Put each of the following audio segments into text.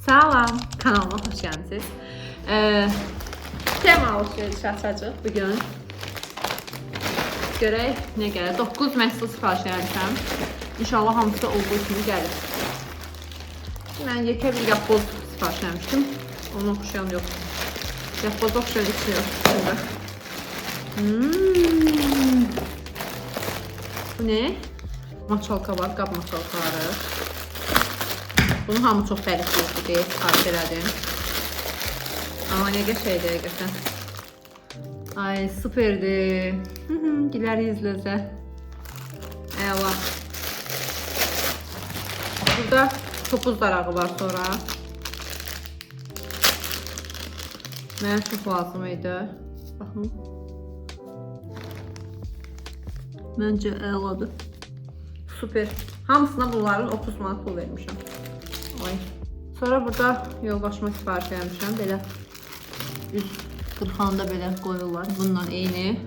Salam, kanalıma hoş geldiniz. Tema alışveriş açacaq bugün. Görək nə gəlir. 9 məhsul sifariş etmişəm. İnşallah hamısı olduğu kimi gəlir. Mən yekə bir yapboz sifariş etmişdim. Onu oxşayan yox. Yapboz oxşayan içi yox. Bu nə? Maçalka var, qab maçalkaları. Bunu hamı çox tərifləyirdi deyə sifariş elədim. Amma nə qəşəkdir həqiqətən. Ay, süperdir. Gülər izləsə. Əla. Burada topuz darağı var sonra. Mənə çox lazım idi. Baxın. Məncə əladır. Süper. Hamısına bunların 30 manat pul vermişəm. Ay. Sonra burada yoldaşıma sifariş etmişəm. Belə üz qırxanda belə qoyurlar. Bundan eyni.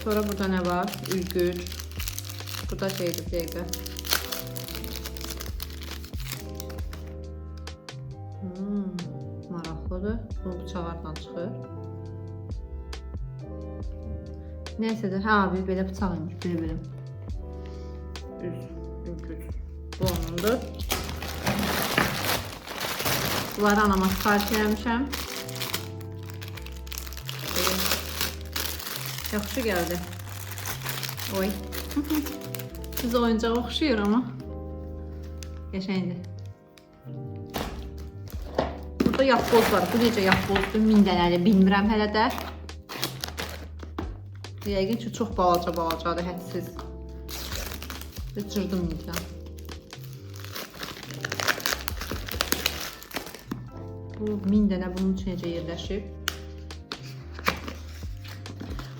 Sonra burada nə var? Ülgüc. Burada şeydir dəqiqə. Maraqlıdır. Bu bıçaqlardan çıxır. Neysedir. Hə, bir belə bıçaq imiş. Belə. Ülgüc. Bu onundur. Bunları anama sifariş etmişəm. Yaxşı gəldi. Oy. Siz oyuncağa oxşuyur amma. Qəşəngdir. Burada yapboz var. Bu necə yapbozdur? 1000 dənəli. Bilmirəm hələ də. Yəqin ki, çox balacadır, hədsiz. Və cırdım insan. Bu 1000 dənə bunun üçün necə yerləşib.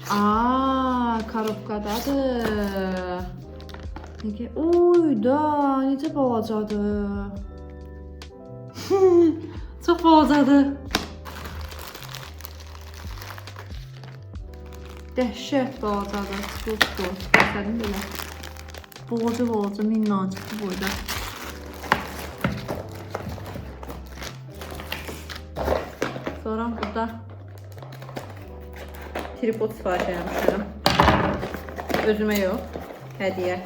Aaa, korobkadadır. Oy da, necə balacadır. Çox balacadır. Dəhşət balacadır. Çox. Sənin belə. Balaca, minnacıqdır boyda. Sonra burada tripod sifariş etmişəm. Özümə yox, hədiyyə.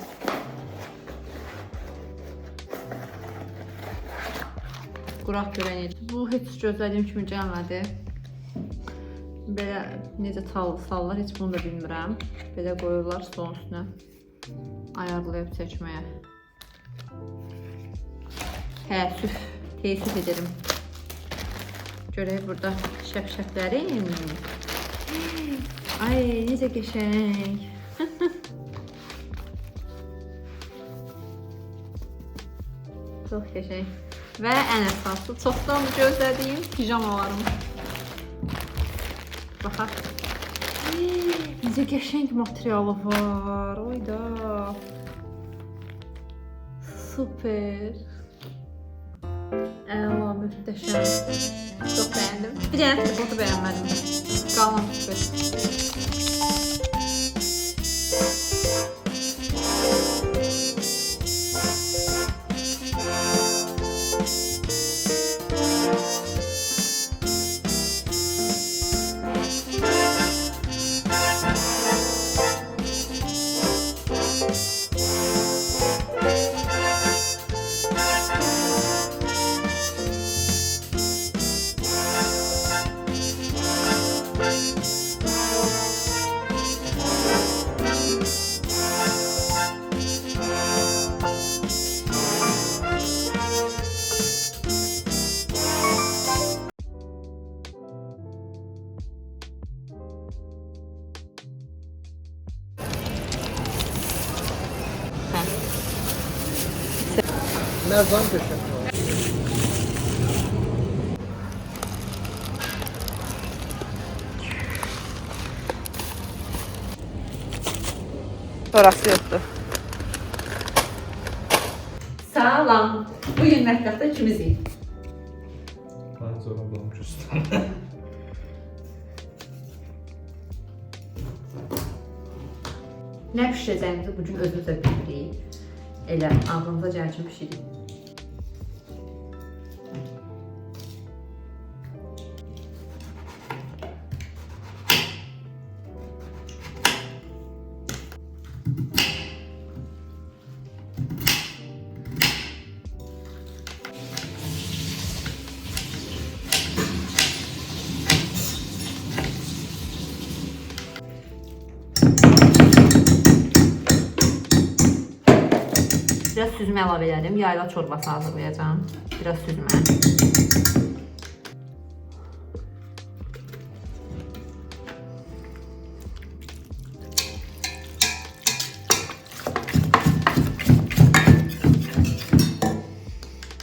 Quraq görən necə. Bu heç gözlədiyim kimi gəlmədi. Belə necə sallar, heç bunu da bilmirəm. Belə qoyurlar stolun üstünə. Ayarlayıb çəkməyə. Təəssüf, teessüf ederim. Görək burada şəf-şəflərim. Ay, necə qəşəng. Çox qəşəng. Və ən əsası, çoxdan gözlədiyim pijamalarım. Baxaq. Necə qəşəng materialı var. Oy da. Süper. Əla, mühtəşəm. Çox bəyəndim. Bir dənə tripodu bəyənmədim. Qalan süper. Merzan köşe. Orası yoxdur. Salam. Bugün mətbəxdə ikimizik. Ben sonra bulmuşuz. Nə bişirəcəyimizi bugün özümüz də bilirik. Elə ağlımıza gəlir ki bişirik. Biraz süzmə əlavə edelim. Yayla çorbası hazırlayacağım. Biraz süzmə.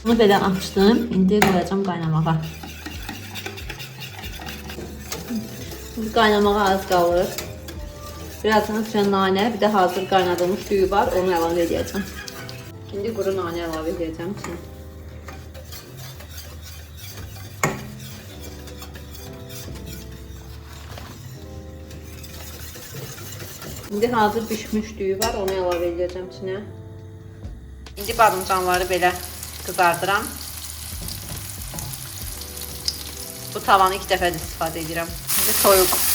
Bunu belə açdım. İndi qoyacağım qaynamağa. Qaynamağa az qalır. Birazdan içine nanə, bir də hazır qaynadılmış düyü var. Onu əlavə edəcəm. İndi quru nanə əlavə edəcəm içine. İndi hazır pişmiş düyü var. Onu əlavə edəcəm içine. İndi badımcanları belə qızardıram. Bu tavanı 2 dəfə istifadə edirəm. İndi toyuq.